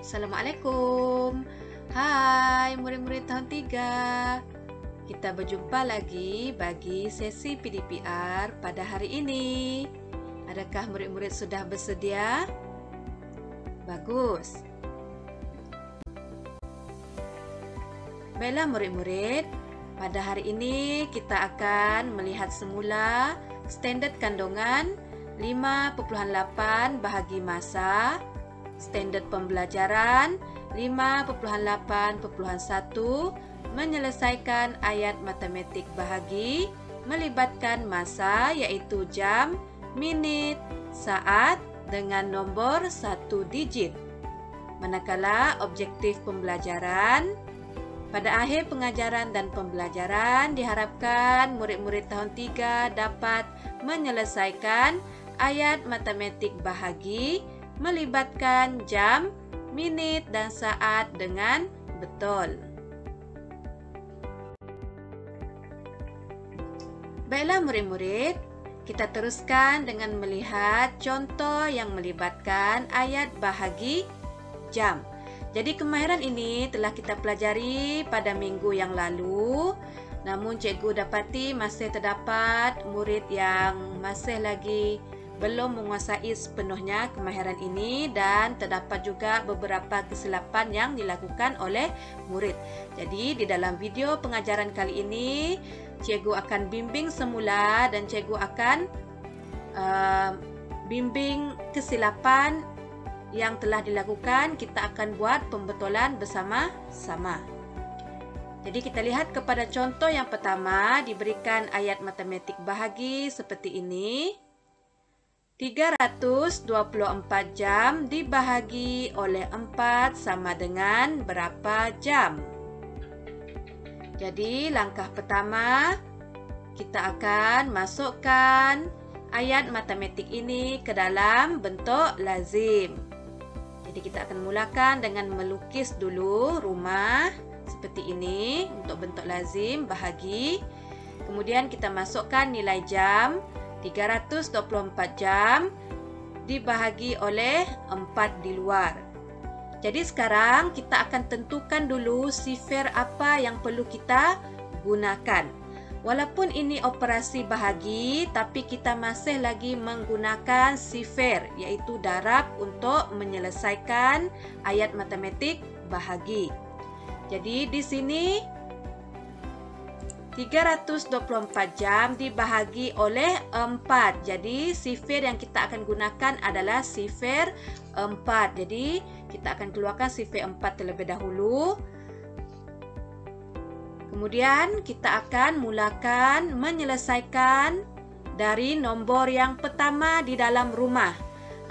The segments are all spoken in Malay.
Assalamualaikum. Hai murid-murid tahun 3. Kita berjumpa lagi bagi sesi PDPR pada hari ini. Adakah murid-murid sudah bersedia? Bagus. Baiklah murid-murid, pada hari ini kita akan melihat semula standard kandungan 5.8 bahagi masa, standard pembelajaran 5.8.1 menyelesaikan ayat matematik bahagi melibatkan masa iaitu jam, minit, saat dengan nombor 1 digit. Manakala objektif pembelajaran pada akhir pengajaran dan pembelajaran diharapkan murid-murid tahun 3 dapat menyelesaikan ayat matematik bahagi melibatkan jam, minit dan saat dengan betul. Baiklah murid-murid, kita teruskan dengan melihat contoh yang melibatkan ayat bahagi jam. Jadi kemahiran ini telah kita pelajari pada minggu yang lalu. Namun cikgu dapati masih terdapat murid yang masih lagi belum menguasai sepenuhnya kemahiran ini dan terdapat juga beberapa kesilapan yang dilakukan oleh murid. Jadi di dalam video pengajaran kali ini cikgu akan bimbing semula dan cikgu akan bimbing kesilapan yang telah dilakukan. Kita akan buat pembetulan bersama-sama. Jadi kita lihat kepada contoh yang pertama, diberikan ayat matematik bahagi seperti ini. 324 jam dibahagi oleh 4 sama dengan berapa jam? Jadi langkah pertama, kita akan masukkan ayat matematik ini ke dalam bentuk lazim. Jadi kita akan mulakan dengan melukis dulu rumah seperti ini untuk bentuk lazim bahagi. Kemudian kita masukkan nilai jam 324 jam dibahagi oleh 4 di luar. Jadi sekarang kita akan tentukan dulu sifir apa yang perlu kita gunakan. Walaupun ini operasi bahagi, tapi kita masih lagi menggunakan sifir, iaitu darab untuk menyelesaikan ayat matematik bahagi. Jadi di sini 324 jam dibahagi oleh 4. Jadi sifir yang kita akan gunakan adalah sifir 4. Jadi kita akan keluarkan sifir 4 terlebih dahulu. Kemudian kita akan mulakan menyelesaikan dari nombor yang pertama di dalam rumah.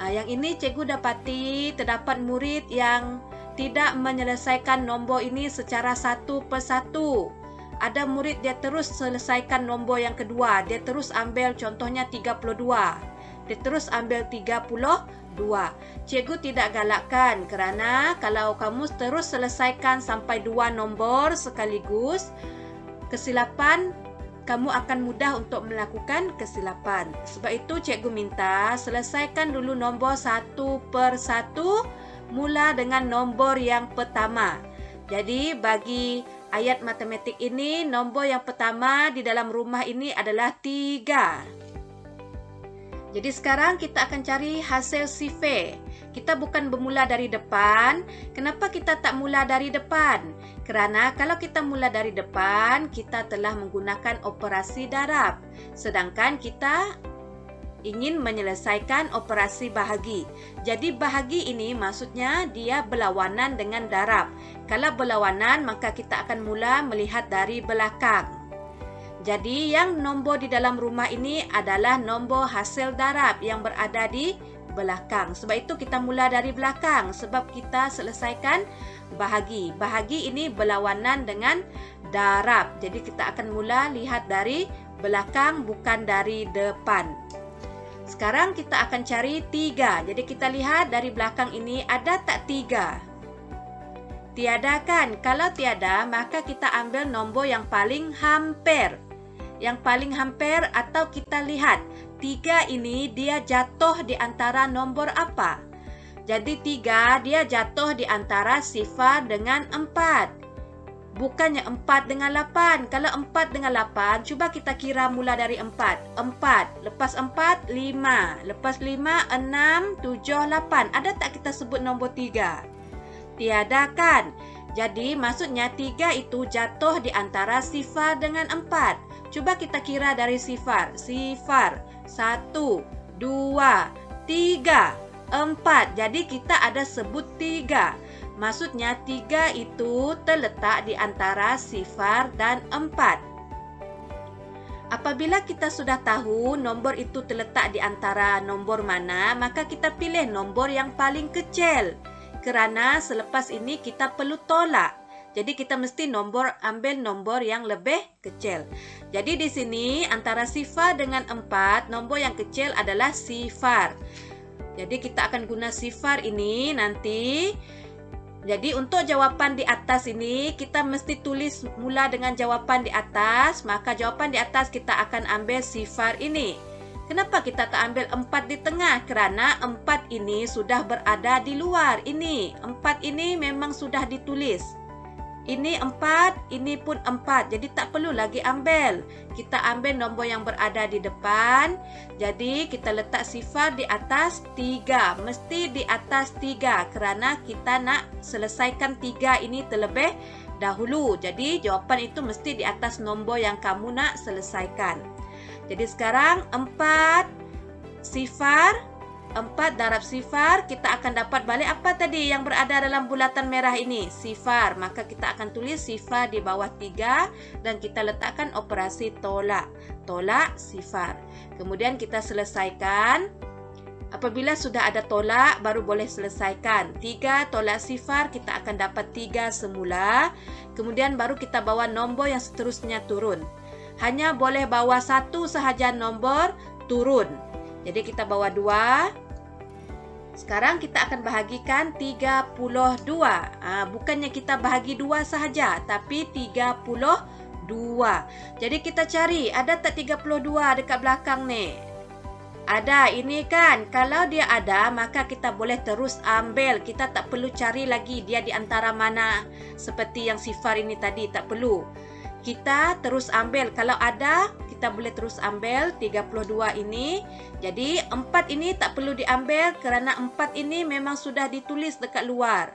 Yang ini cikgu dapati terdapat murid yang tidak menyelesaikan nombor ini secara satu persatu. Ada murid dia terus selesaikan nombor yang kedua. Dia terus ambil contohnya 32. Dia terus ambil 32. Cikgu tidak galakkan kerana kalau kamu terus selesaikan sampai 2 nombor sekaligus, kesilapan kamu akan mudah untuk melakukan kesilapan. Sebab itu cikgu minta selesaikan dulu nombor satu persatu mula dengan nombor yang pertama. Jadi bagi ayat matematik ini, nombor yang pertama di dalam rumah ini adalah 3. Jadi sekarang kita akan cari hasil sifir. Kita bukan bermula dari depan. Kenapa kita tak mula dari depan? Kerana kalau kita mula dari depan, kita telah menggunakan operasi darab. Sedangkan kita ingin menyelesaikan operasi bahagi. Jadi bahagi ini maksudnya dia berlawanan dengan darab. Kalau berlawanan maka kita akan mula melihat dari belakang. Jadi yang nombor di dalam rumah ini adalah nombor hasil darab yang berada di belakang. Sebab itu kita mula dari belakang sebab kita selesaikan bahagi. Bahagi ini berlawanan dengan darab. Jadi kita akan mula lihat dari belakang bukan dari depan. Sekarang kita akan cari 3. Jadi kita lihat dari belakang ini ada tak 3? Tiada kan? Kalau tiada, maka kita ambil nombor yang paling hampir. Yang paling hampir atau kita lihat 3 ini dia jatuh di antara nombor apa? Jadi 3 dia jatuh di antara sifar dengan 4. Bukannya 4 dengan 8. Kalau 4 dengan 8, cuba kita kira mula dari 4. 4, lepas 4, 5. Lepas 5, 6, 7, 8. Ada tak kita sebut nombor 3? Tiada kan? Jadi maksudnya 3 itu jatuh di antara sifar dengan 4. Cuba kita kira dari sifar. Sifar 1, 2, 3, 4. Jadi kita ada sebut 3. Maksudnya 3 itu terletak di antara sifar dan 4. Apabila kita sudah tahu nombor itu terletak di antara nombor mana, maka kita pilih nombor yang paling kecil. Kerana selepas ini kita perlu tolak. Jadi kita mesti ambil nombor yang lebih kecil. Jadi di sini antara sifar dengan 4, nombor yang kecil adalah sifar. Jadi kita akan guna sifar ini nanti. Jadi untuk jawapan di atas ini, kita mesti tulis mula dengan jawapan di atas. Maka jawapan di atas kita akan ambil sifar ini. Kenapa kita tak ambil 4 di tengah? Kerana 4 ini sudah berada di luar. Ini 4 ini memang sudah ditulis. Ini 4, ini pun 4. Jadi tak perlu lagi ambil. Kita ambil nombor yang berada di depan. Jadi kita letak sifar di atas 3. Mesti di atas 3. Kerana kita nak selesaikan 3 ini terlebih dahulu. Jadi jawapan itu mesti di atas nombor yang kamu nak selesaikan. Jadi sekarang 4 sifar, 4 darab sifar, kita akan dapat balik apa tadi yang berada dalam bulatan merah ini? Sifar. Maka kita akan tulis sifar di bawah 3 dan kita letakkan operasi tolak. Tolak sifar. Kemudian kita selesaikan. Apabila sudah ada tolak, baru boleh selesaikan. 3 tolak sifar, kita akan dapat 3 semula. Kemudian baru kita bawa nombor yang seterusnya turun. Hanya boleh bawa 1 sahaja nombor turun. Jadi kita bawa 2. Sekarang kita akan bahagikan 32. Bukannya kita bahagi 2 sahaja, tapi 32. Jadi kita cari, ada tak 32 dekat belakang ni? Ada, ini kan. Kalau dia ada, maka kita boleh terus ambil. Kita tak perlu cari lagi dia di antara mana. Seperti yang sifar ini tadi, tak perlu. Kita terus ambil. Kalau ada, kita boleh terus ambil 32 ini. Jadi 4 ini tak perlu diambil kerana 4 ini memang sudah ditulis dekat luar.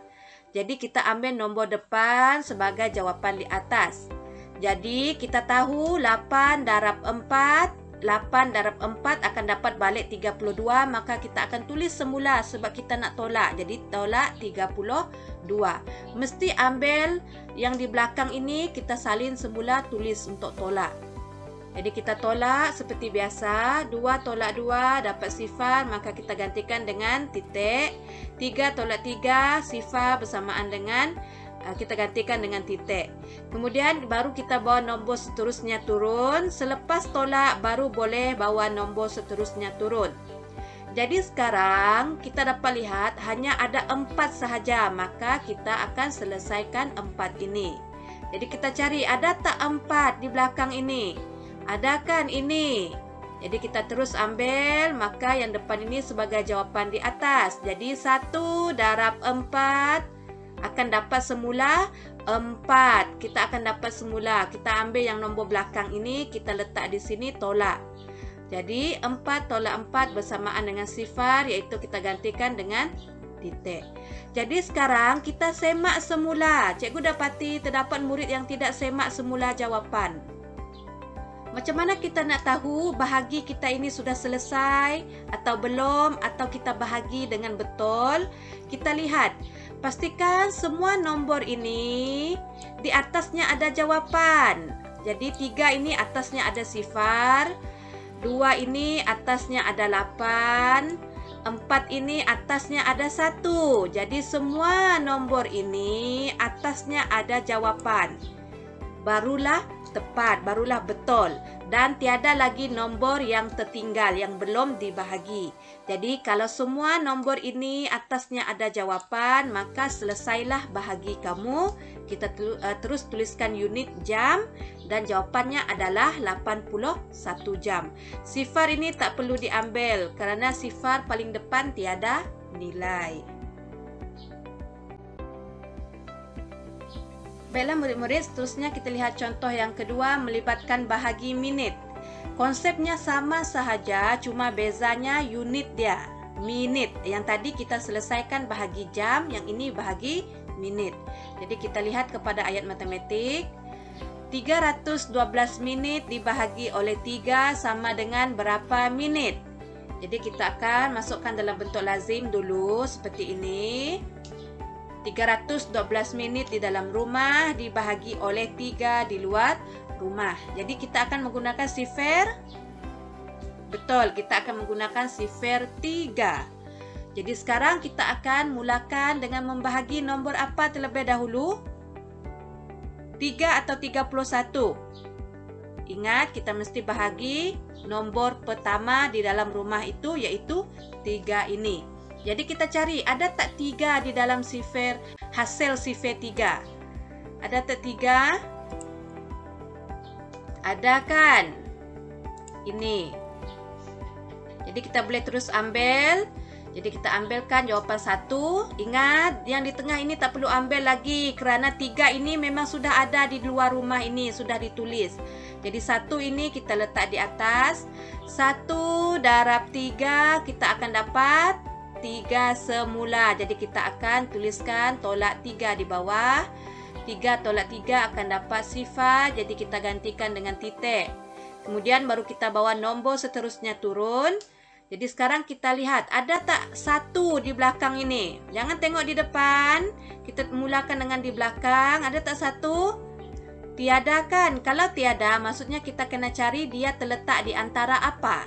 Jadi kita ambil nombor depan sebagai jawapan di atas. Jadi kita tahu 8 darab 4. 8 darab 4 akan dapat balik 32. Maka kita akan tulis semula sebab kita nak tolak. Jadi tolak 32. Mesti ambil yang di belakang ini, kita salin semula tulis untuk tolak. Jadi kita tolak seperti biasa. 2 tolak 2 dapat sifar. Maka kita gantikan dengan titik. 3 tolak 3 sifar bersamaan dengan kita gantikan dengan titik. Kemudian baru kita bawa nombor seterusnya turun. Selepas tolak baru boleh bawa nombor seterusnya turun. Jadi sekarang kita dapat lihat hanya ada 4 sahaja. Maka kita akan selesaikan 4 ini. Jadi kita cari, ada tak 4 di belakang ini? Ada kan ini? Jadi kita terus ambil. Maka yang depan ini sebagai jawapan di atas. Jadi 1 darab 4 akan dapat semula 4. Kita akan dapat semula. Kita ambil yang nombor belakang ini, kita letak di sini tolak. Jadi 4 tolak 4 bersamaan dengan sifar, iaitu kita gantikan dengan titik. Jadi sekarang kita semak semula. Cikgu dapati terdapat murid yang tidak semak semula jawapan. Macam mana kita nak tahu bahagi kita ini sudah selesai atau belum, atau kita bahagi dengan betul? Kita lihat. Pastikan semua nombor ini di atasnya ada jawapan. Jadi 3 ini atasnya ada sifar. 2 ini atasnya ada 8. 4 ini atasnya ada 1. Jadi semua nombor ini atasnya ada jawapan. Barulah tepat, barulah betul. Dan tiada lagi nombor yang tertinggal, yang belum dibahagi. Jadi kalau semua nombor ini atasnya ada jawapan, maka selesailah bahagi kamu. Kita terus tuliskan unit jam dan jawapannya adalah 81 jam. Sifar ini tak perlu diambil kerana sifar paling depan tiada nilai. Baiklah murid-murid, seterusnya kita lihat contoh yang kedua melibatkan bahagi minit. Konsepnya sama sahaja, cuma bezanya unit dia, minit. Yang tadi kita selesaikan bahagi jam, yang ini bahagi minit. Jadi kita lihat kepada ayat matematik. 312 menit dibahagi oleh 3 sama dengan berapa menit? Jadi kita akan masukkan dalam bentuk lazim dulu seperti ini. 312 menit di dalam rumah dibahagi oleh 3 di luar rumah. Jadi kita akan menggunakan sifar. Betul, kita akan menggunakan sifar 3. Jadi sekarang kita akan mulakan dengan membahagi nombor apa terlebih dahulu? 3 atau 31? Ingat, kita mesti bahagi nombor pertama di dalam rumah itu, yaitu 3 ini. Jadi kita cari, ada tak 3 di dalam sifar, hasil sifar 3? Ada tak 3? Ada kan? Ini. Jadi kita boleh terus ambil. Jadi kita ambilkan jawapan 1. Ingat, yang di tengah ini tak perlu ambil lagi, kerana 3 ini memang sudah ada di luar rumah ini, sudah ditulis. Jadi 1 ini kita letak di atas. 1 darab 3 kita akan dapat 3 semula. Jadi kita akan tuliskan tolak 3 di bawah. 3 tolak 3 akan dapat sifar. Jadi kita gantikan dengan titik. Kemudian baru kita bawa nombor seterusnya turun. Jadi sekarang kita lihat, ada tak 1 di belakang ini? Jangan tengok di depan. Kita mulakan dengan di belakang. Ada tak 1? Tiada kan? Kalau tiada, maksudnya kita kena cari dia terletak di antara apa?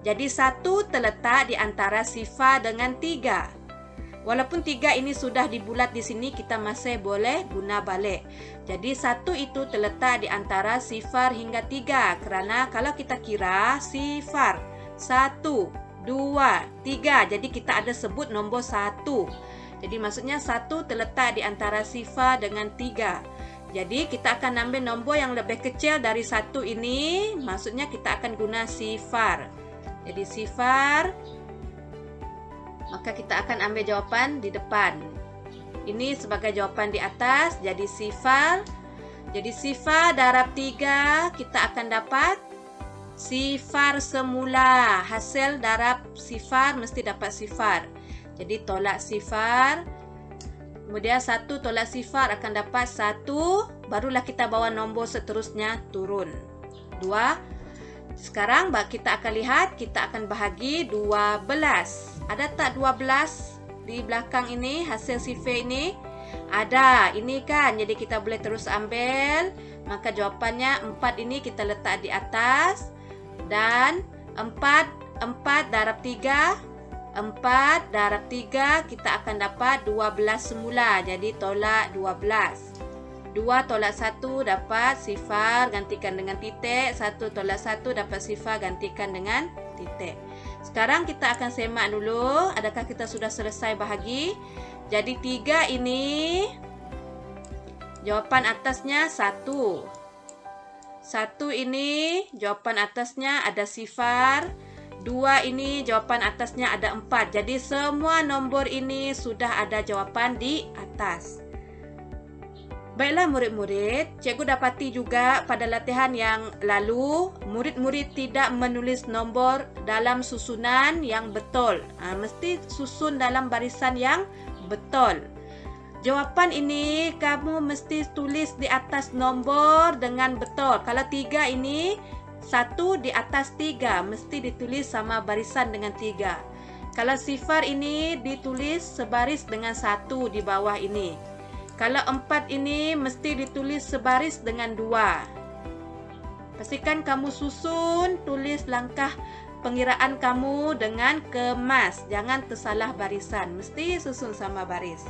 Jadi 1 terletak di antara sifar dengan 3. Walaupun 3 ini sudah dibulat di sini, kita masih boleh guna balik. Jadi 1 itu terletak di antara sifar hingga 3. Kerana kalau kita kira sifar 1, 2, 3. Jadi kita ada sebut nombor 1. Jadi maksudnya 1 terletak di antara sifar dengan 3. Jadi kita akan ambil nombor yang lebih kecil dari 1 ini. Maksudnya kita akan guna sifar. Jadi sifar. Maka kita akan ambil jawapan di depan. Ini sebagai jawapan di atas. Jadi sifar. Jadi sifar darab 3 kita akan dapat sifar semula. Hasil darab sifar mesti dapat sifar. Jadi tolak sifar. Kemudian 1 tolak sifar akan dapat 1. Barulah kita bawa nombor seterusnya turun. 2. Sekarang kita akan lihat, kita akan bahagi 12. Ada tak 12 di belakang ini, hasil sifar ini? Ada, ini kan. Jadi kita boleh terus ambil. Maka jawapannya 4 ini kita letak di atas. Dan 4 darab 3, 4 darab 3 kita akan dapat 12 semula. Jadi tolak 12. 2 tolak 1 dapat sifar, gantikan dengan titik. 1 tolak 1 dapat sifar, gantikan dengan titik. Sekarang kita akan semak dulu. Adakah kita sudah selesai bahagi? Jadi 3 ini jawapan atasnya 1. 1 ini jawapan atasnya ada sifar. 2 ini jawapan atasnya ada 4. Jadi semua nombor ini sudah ada jawapan di atas. Baiklah murid-murid, cikgu dapati juga pada latihan yang lalu, murid-murid tidak menulis nombor dalam susunan yang betul. Mesti susun dalam barisan yang betul. Jawapan ini kamu mesti tulis di atas nombor dengan betul. Kalau 3 ini, 1 di atas 3 mesti ditulis sama barisan dengan 3. Kalau sifar ini ditulis sebaris dengan 1 di bawah ini. Kalau 4 ini mesti ditulis sebaris dengan 2. Pastikan kamu susun, tulis langkah pengiraan kamu dengan kemas. Jangan tersalah barisan, mesti susun sama baris.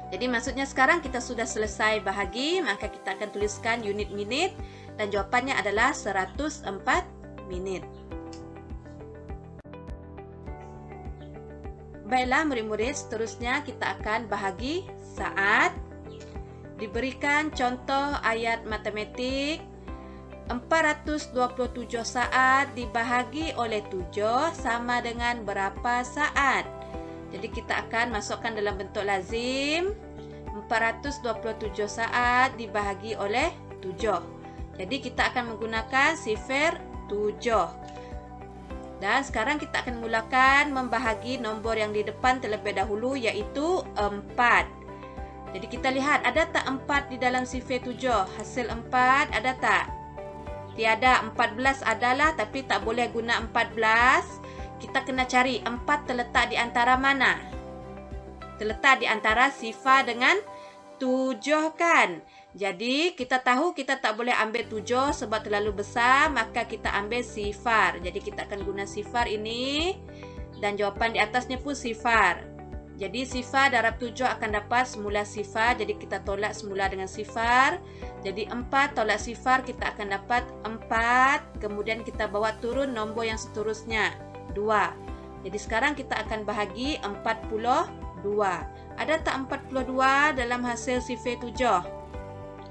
Jadi maksudnya sekarang kita sudah selesai bahagi, maka kita akan tuliskan unit minit dan jawapannya adalah 104 menit. Baiklah murid-murid, seterusnya kita akan bahagi saat. Diberikan contoh ayat matematik. 427 saat dibahagi oleh 7 sama dengan berapa saat? Jadi kita akan masukkan dalam bentuk lazim. 427 saat dibahagi oleh 7. Jadi kita akan menggunakan sifar 7. Dan sekarang kita akan mulakan membahagi nombor yang di depan terlebih dahulu, yaitu 4. Jadi kita lihat, ada tak 4 di dalam sifar 7? Hasil 4 ada tak? Tiada. 14 adalah, tapi tak boleh guna 14. Kita kena cari 4 terletak di antara mana? Terletak di antara sifar dengan 7 kan? Jadi kita tahu kita tak boleh ambil 7 sebab terlalu besar, maka kita ambil sifar. Jadi kita akan guna sifar ini dan jawapan di atasnya pun sifar. Jadi sifar darab 7 akan dapat semula sifar. Jadi kita tolak semula dengan sifar. Jadi 4 tolak sifar, kita akan dapat 4. Kemudian kita bawa turun nombor yang seterusnya, 2. Jadi sekarang kita akan bahagi 42. Ada tak 42 dalam hasil sifar 7?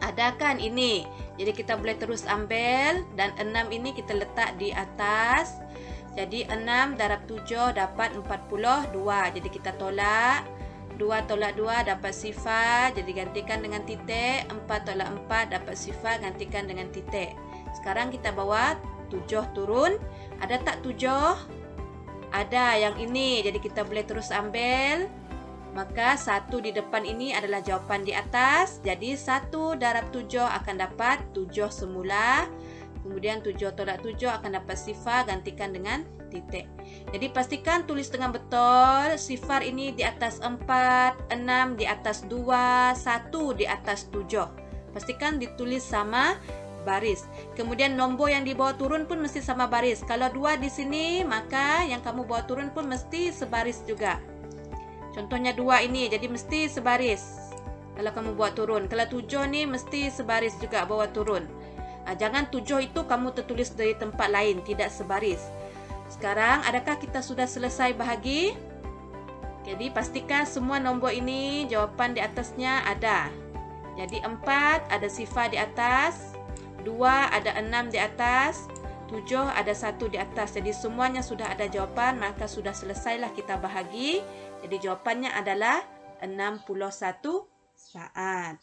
Ada kan ini? Jadi kita boleh terus ambil dan 6 ini kita letak di atas. Jadi 6 darab 7 dapat 42. Jadi kita tolak. 2 tolak 2 dapat sifar. Jadi gantikan dengan titik. 4 tolak 4 dapat sifar. Gantikan dengan titik. Sekarang kita bawa 7 turun. Ada tak 7? Ada yang ini. Jadi kita boleh terus ambil. Maka 1 di depan ini adalah jawapan di atas. Jadi 1 darab 7 akan dapat 7 semula. Kemudian 7 tolak 7 akan dapat sifar, gantikan dengan titik. Jadi pastikan tulis dengan betul. Sifar ini di atas 4, 6 di atas 2, 1 di atas 7. Pastikan ditulis sama baris. Kemudian nombor yang dibawa turun pun mesti sama baris. Kalau 2 di sini, maka yang kamu bawa turun pun mesti sebaris juga. Contohnya 2 ini, jadi mesti sebaris. Kalau kamu bawa turun. Kalau 7 ni mesti sebaris juga bawa turun. Jangan 7 itu kamu tertulis dari tempat lain, tidak sebaris. Sekarang, adakah kita sudah selesai bahagi? Jadi, pastikan semua nombor ini jawapan di atasnya ada. Jadi, 4 ada sifar di atas, 2 ada 6 di atas, 7 ada 1 di atas. Jadi, semuanya sudah ada jawapan, maka sudah selesailah kita bahagi. Jadi, jawapannya adalah 61 saat.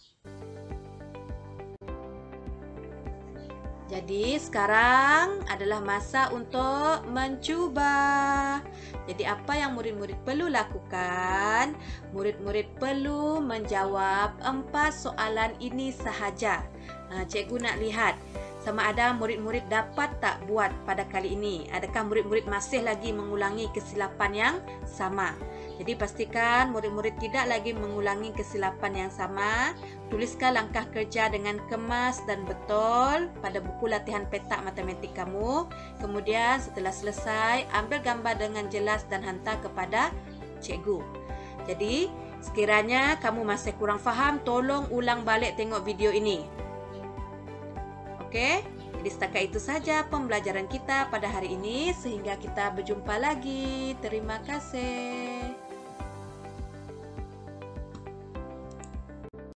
Jadi sekarang adalah masa untuk mencuba. Jadi apa yang murid-murid perlu lakukan? Murid-murid perlu menjawab 4 soalan ini sahaja. Cikgu nak lihat sama ada murid-murid dapat tak buat pada kali ini. Adakah murid-murid masih lagi mengulangi kesilapan yang sama? Jadi pastikan murid-murid tidak lagi mengulangi kesilapan yang sama. Tuliskan langkah kerja dengan kemas dan betul pada buku latihan petak matematik kamu. Kemudian setelah selesai, ambil gambar dengan jelas dan hantar kepada cikgu. Jadi, sekiranya kamu masih kurang faham, tolong ulang balik tengok video ini. Okey? Jadi setakat itu saja pembelajaran kita pada hari ini. Sehingga kita berjumpa lagi. Terima kasih.